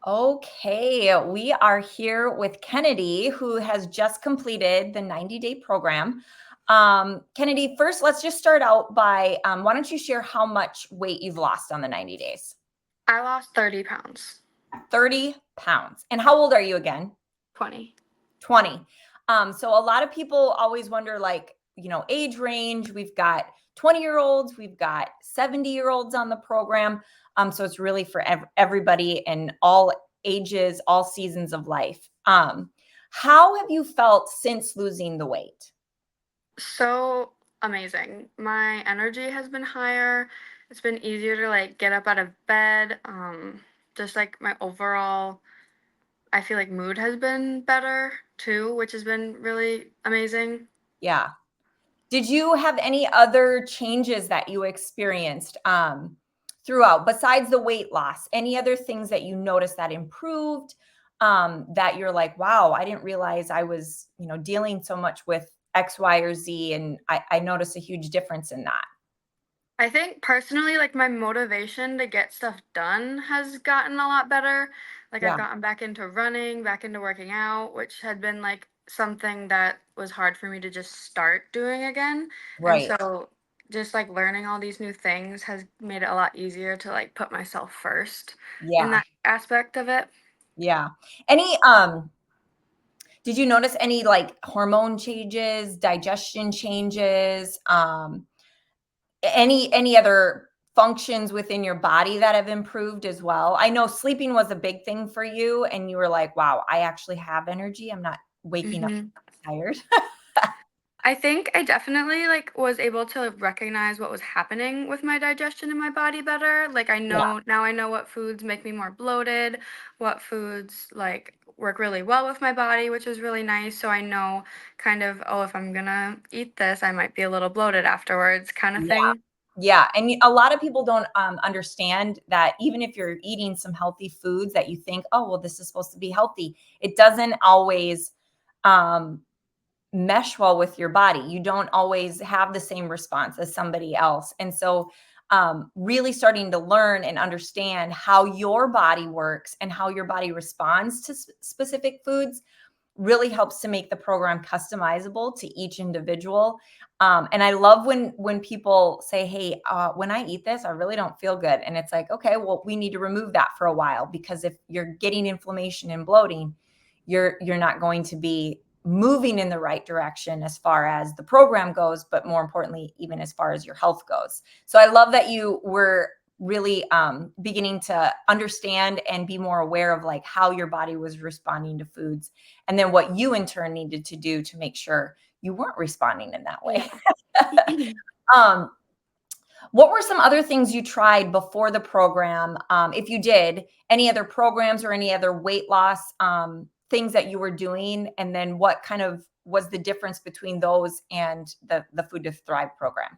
Okay, we are here with Kennedy, who has just completed the 90-day program. Kennedy, first, let's just start out by why don't you share how much weight you've lost on the 90 days? I lost 30 pounds. 30 pounds. And how old are you again? 20. 20. So a lot of people always wonder, like, age range. We've got 20-year-olds, we've got 70-year-olds on the program. So it's really for everybody and all ages, all seasons of life. How have you felt since losing the weight? So amazing. My energy has been higher. It's been easier to get up out of bed. Just like my overall, I feel like mood has been better too, which has been really amazing. Yeah. Did you have any other changes that you experienced throughout, besides the weight loss? Any other things that you noticed that improved, that you're like, wow, I didn't realize I was, dealing so much with X, Y, or Z, and I noticed a huge difference in that. I think personally, my motivation to get stuff done has gotten a lot better. I've Yeah, gotten back into running, back into working out, which had been something that was hard for me to just start doing again. And right. so just learning all these new things has made it a lot easier to put myself first in Yeah, that aspect of it. yeah. Any did you notice any like hormone changes, digestion changes, any other functions within your body that have improved as well? I know sleeping was a big thing for you, and you were like, wow, I actually have energy. I'm not waking up hmm tired. I think I definitely was able to recognize what was happening with my digestion in my body better. I Yeah, know now I know what foods make me more bloated, what foods work really well with my body, which is really nice. So I know kind of, oh, if I'm gonna eat this, I might be a little bloated afterwards, kind of yeah, thing. yeah. And a lot of people don't understand that even if you're eating some healthy foods that you think, oh, well, this is supposed to be healthy, it doesn't always um, mesh well with your body. You don't always have the same response as somebody else. And so, really starting to learn and understand how your body works and how your body responds to specific foods really helps to make the program customizable to each individual. And I love when people say, "Hey, when I eat this, I really don't feel good," and it's like, okay, well, we need to remove that for a while, because if you're getting inflammation and bloating, you're not going to be moving in the right direction as far as the program goes, but more importantly, even as far as your health goes. So I love that you were really beginning to understand and be more aware of like how your body was responding to foods, and then what you in turn needed to do to make sure you weren't responding in that way. Yeah. um, what were some other things you tried before the program? If you did, any other programs or any other weight loss things that you were doing? And then what kind of was the difference between those and the Food to Thrive program?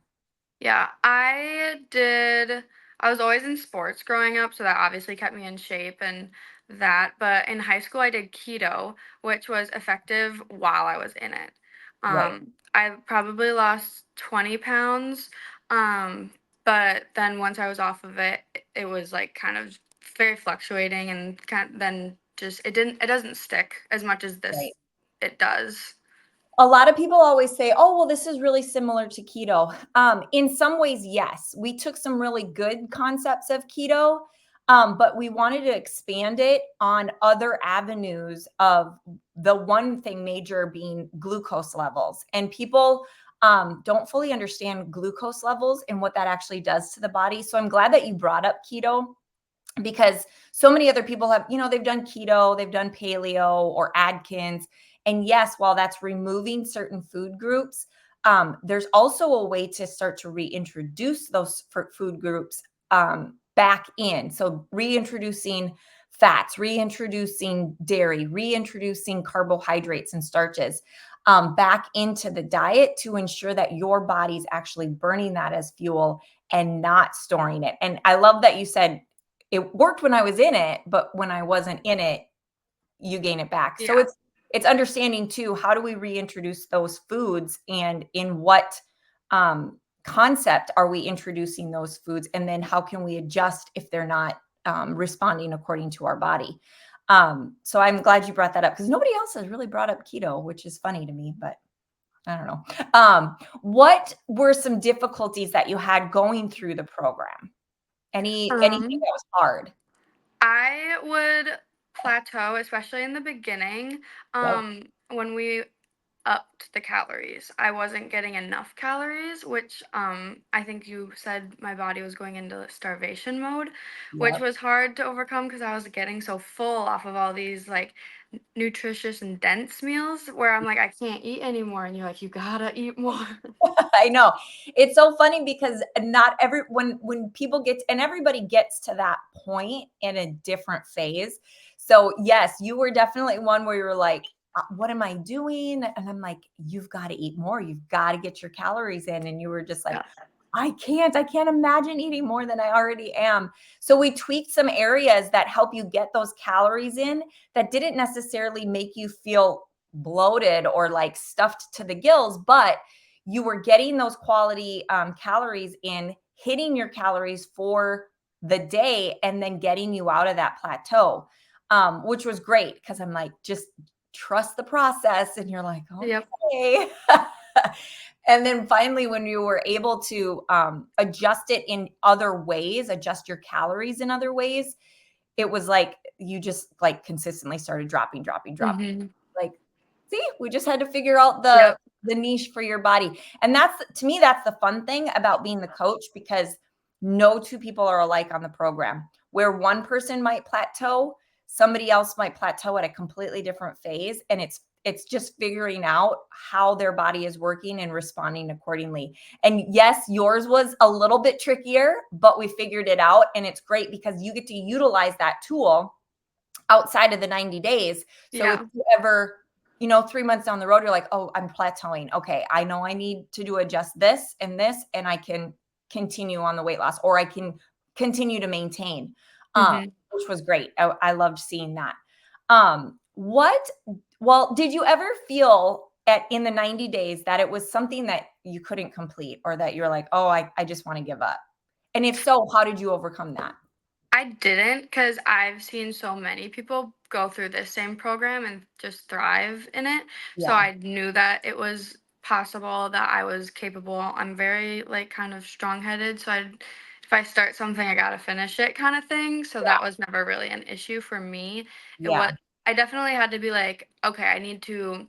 Yeah, I was always in sports growing up, so that obviously kept me in shape and that. But in high school, I did keto, which was effective while I was in it. Right. I probably lost 20 pounds. Um, but then once I was off of it, it was kind of very fluctuating and then just it doesn't stick as much as Right. this it does. A lot of people always say, oh, well, this is really similar to keto. In some ways, yes. We took some really good concepts of keto, but we wanted to expand it on other avenues of the one thing major being glucose levels. And people don't fully understand glucose levels and what that actually does to the body. So I'm glad that you brought up keto, because so many other people have, they've done keto, they've done paleo or Atkins. And yes, while that's removing certain food groups, there's also a way to start to reintroduce those food groups back in. So reintroducing fats, reintroducing dairy, reintroducing carbohydrates and starches back into the diet to ensure that your body's actually burning that as fuel and not storing it. And I love that you said it worked when I was in it, but when I wasn't in it, you gain it back. So Yeah. it's understanding too, how do we reintroduce those foods, and in what concept are we introducing those foods, and then how can we adjust if they're not responding according to our body. So I'm glad you brought that up because nobody else has really brought up keto, which is funny to me, but I don't know. What were some difficulties that you had going through the program? Anything Um, that was hard? I would plateau, especially in the beginning. Yep. When we upped the calories, I wasn't getting enough calories, which I think you said my body was going into starvation mode, which Yep. was hard to overcome because I was getting so full off of all these like nutritious and dense meals where I'm like, I can't eat anymore. And you're like, you gotta eat more. I know. It's so funny because not every when people get and everybody gets to that point in a different phase. So yes, you were definitely one where you were like, what am I doing? And I'm like, you've got to eat more. You've got to get your calories in. And you were just like, Yeah. I can't imagine eating more than I already am. So we tweaked some areas that help you get those calories in that didn't necessarily make you feel bloated or like stuffed to the gills, but you were getting those quality calories in, hitting your calories for the day, and then getting you out of that plateau, which was great because I'm like, just trust the process. And you're like, Yep. okay. And then finally, when you were able to adjust it in other ways, adjust your calories in other ways, it was like you just like consistently started dropping. Hmm. Like, see, we just had to figure out the Yep. the niche for your body. And that's to me, that's the fun thing about being the coach because no two people are alike on the program. Where one person might plateau, somebody else might plateau at a completely different phase. And it's just figuring out how their body is working and responding accordingly. And yes, yours was a little bit trickier, but we figured it out. And it's great because you get to utilize that tool outside of the 90 days. So if Yeah. you ever, 3 months down the road, you're like, oh, I'm plateauing. Okay. I know I need to do adjust this, and I can continue on the weight loss, or I can continue to maintain, Hmm. which was great. I loved seeing that. What, well, did you ever feel in the 90 days that it was something that you couldn't complete or that you're like, oh, I just want to give up? And if so, how did you overcome that? I didn't because I've seen so many people go through this same program and just thrive in it. So Yeah. I knew that it was possible, that I was capable. I'm very like kind of strong-headed, so if I start something, I gotta finish it kind of thing. So Yeah. that was never really an issue for me. It Yeah. was I definitely had to be like, okay, I need to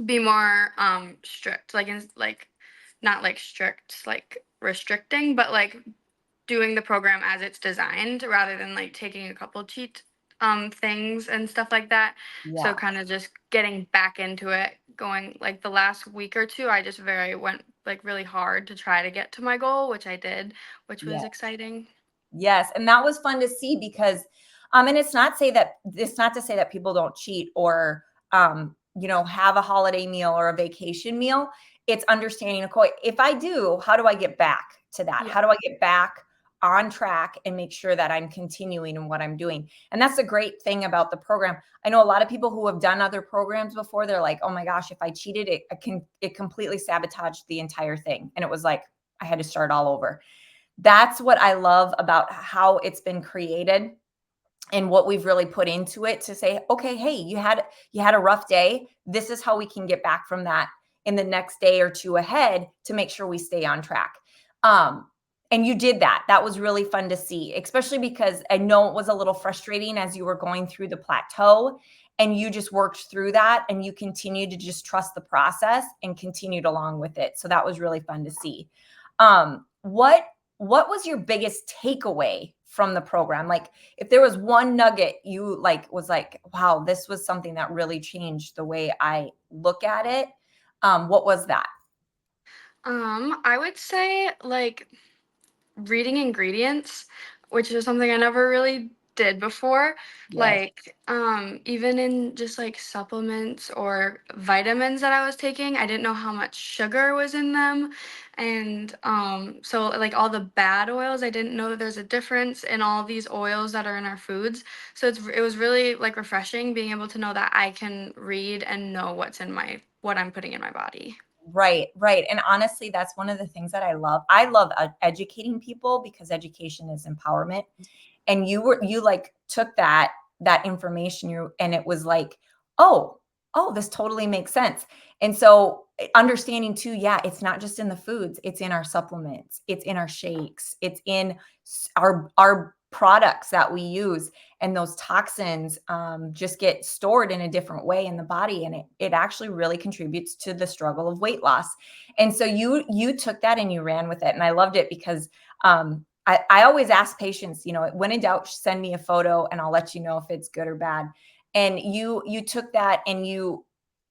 be more strict, like in like not like strict, like restricting, but like doing the program as it's designed rather than like taking a couple cheat things and stuff like that. So Yeah. kind of just getting back into it, going like the last week or two, I just very went like really hard to try to get to my goal, which I did, which Yeah. was exciting. Yes, and that was fun to see because and it's not to say that people don't cheat or have a holiday meal or a vacation meal. It's understanding, okay, if I do, how do I get back to that? Yeah. How do I get back on track and make sure that I'm continuing in what I'm doing? And that's the great thing about the program. I know a lot of people who have done other programs before, they're like, "Oh my gosh, if I cheated, it completely sabotaged the entire thing." And it was like I had to start all over. That's what I love about how it's been created and what we've really put into it to say, okay, hey, you had a rough day. This is how we can get back from that in the next day or two ahead to make sure we stay on track. Um, and you did that. That was really fun to see, especially because I know it was a little frustrating as you were going through the plateau and you just worked through that and you continued to just trust the process and continued along with it. So that was really fun to see. What was your biggest takeaway from the program? Like if there was one nugget you like was like, wow, this was something that really changed the way I look at it. What was that? I would say like reading ingredients, which is something I never really did before. Yes. Like, even in just like supplements or vitamins that I was taking, I didn't know how much sugar was in them. And so, like, all the bad oils, I didn't know that there's a difference in all these oils that are in our foods. So it was really like refreshing being able to know that I can read and know what I'm putting in my body. Right, right. And honestly, that's one of the things that I love. I love educating people because education is empowerment. And you like took that information, and it was like, oh, this totally makes sense. And so understanding too, yeah, it's not just in the foods, it's in our supplements, it's in our shakes, it's in our products that we use. And those toxins just get stored in a different way in the body, and it actually really contributes to the struggle of weight loss. And so you took that and you ran with it, and I loved it because I always ask patients, when in doubt, send me a photo and I'll let you know if it's good or bad. And you took that and you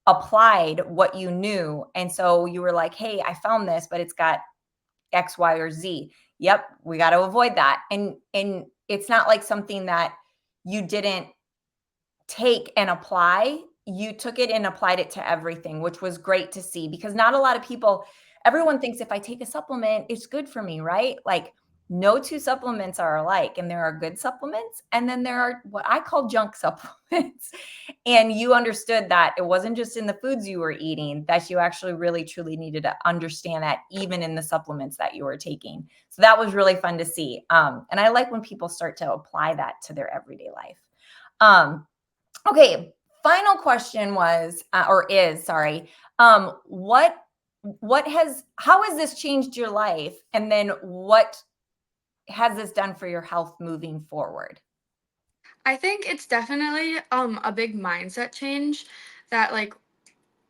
applied what you knew. And so you were like, hey, I found this, but it's got X, Y, or Z. Yep, we got to avoid that. And it's not like something that you didn't take and apply. You took it and applied it to everything, which was great to see, because not a lot of people, everyone thinks if I take a supplement, it's good for me, right? Like, no two supplements are alike, and there are good supplements, and then there are what I call junk supplements. And you understood that it wasn't just in the foods you were eating, that you actually really truly needed to understand that even in the supplements that you were taking. So that was really fun to see. And I like when people start to apply that to their everyday life. Okay, final question was, or is, sorry, how has this changed your life? And then what has this done for your health moving forward? I think it's definitely a big mindset change that, like,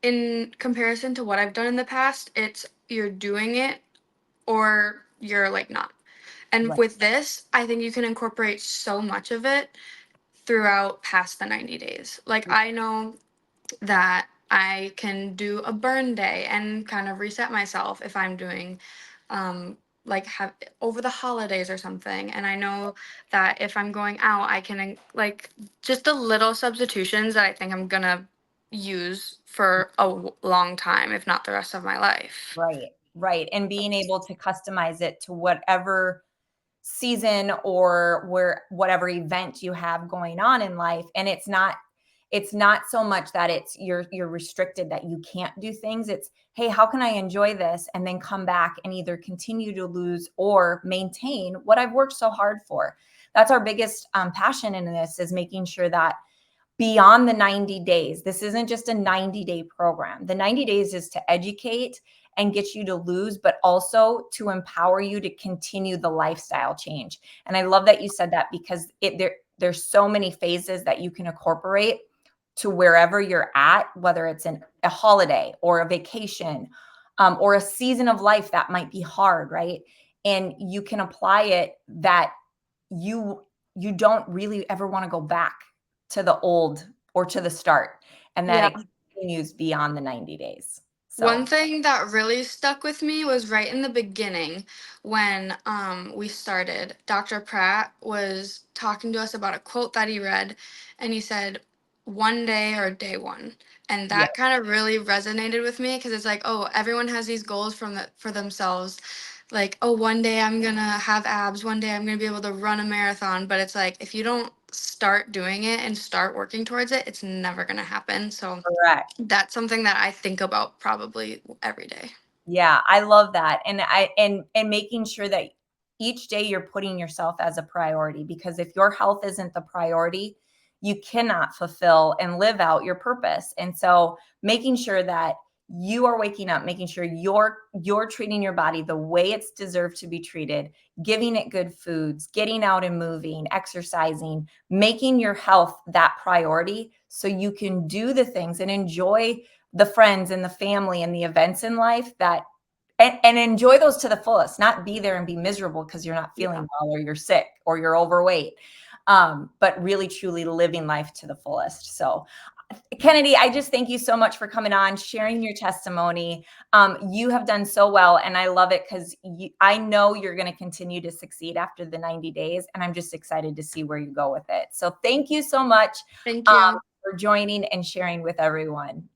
in comparison to what I've done in the past, it's you're doing it or you're like not. And Right, with this, I think you can incorporate so much of it throughout past the 90 days. Like, I know that I can do a burn day and kind of reset myself if I'm doing like have over the holidays or something. And I know that if I'm going out, I can like just the little substitutions that I think I'm gonna use for a long time, if not the rest of my life. right, right. And being able to customize it to whatever season or whatever event you have going on in life. And it's not so much that it's you're restricted, that you can't do things. It's, hey, how can I enjoy this and then come back and either continue to lose or maintain what I've worked so hard for. That's our biggest passion in this, is making sure that beyond the 90 days, this isn't just a 90-day program. The 90 days is to educate and get you to lose, but also to empower you to continue the lifestyle change. And I love that you said that, because there's so many phases that you can incorporate to wherever you're at, whether it's a holiday or a vacation, or a season of life that might be hard, right? And you can apply it that you don't really ever want to go back to the old or to the start, and that Yeah. it continues beyond the 90 days. One So, thing that really stuck with me was right in the beginning when we started. Dr. Pratt was talking to us about a quote that he read, and he said, "One day or day one." And yeah, that kind of really resonated with me because it's like, oh, everyone has these goals for themselves. Like, oh, one day I'm gonna have abs, one day I'm gonna be able to run a marathon. But it's like, if you don't start doing it and start working towards it, it's never gonna happen. So correct. that's something that I think about probably every day. Yeah, I love that. And making sure that each day you're putting yourself as a priority, because if your health isn't the priority, you cannot fulfill and live out your purpose. And so making sure that you are waking up, making sure you're treating your body the way it's deserved to be treated, giving it good foods, getting out and moving, exercising, making your health that priority so you can do the things and enjoy the friends and the family and the events in life that and enjoy those to the fullest, not be there and be miserable because you're not Yeah. feeling well or you're sick or you're overweight. But really truly living life to the fullest. So Kennedy, I just thank you so much for coming on, sharing your testimony. You have done so well, and I love it because I know you're going to continue to succeed after the 90 days, and I'm just excited to see where you go with it. So thank you so much Thank you. for joining and sharing with everyone.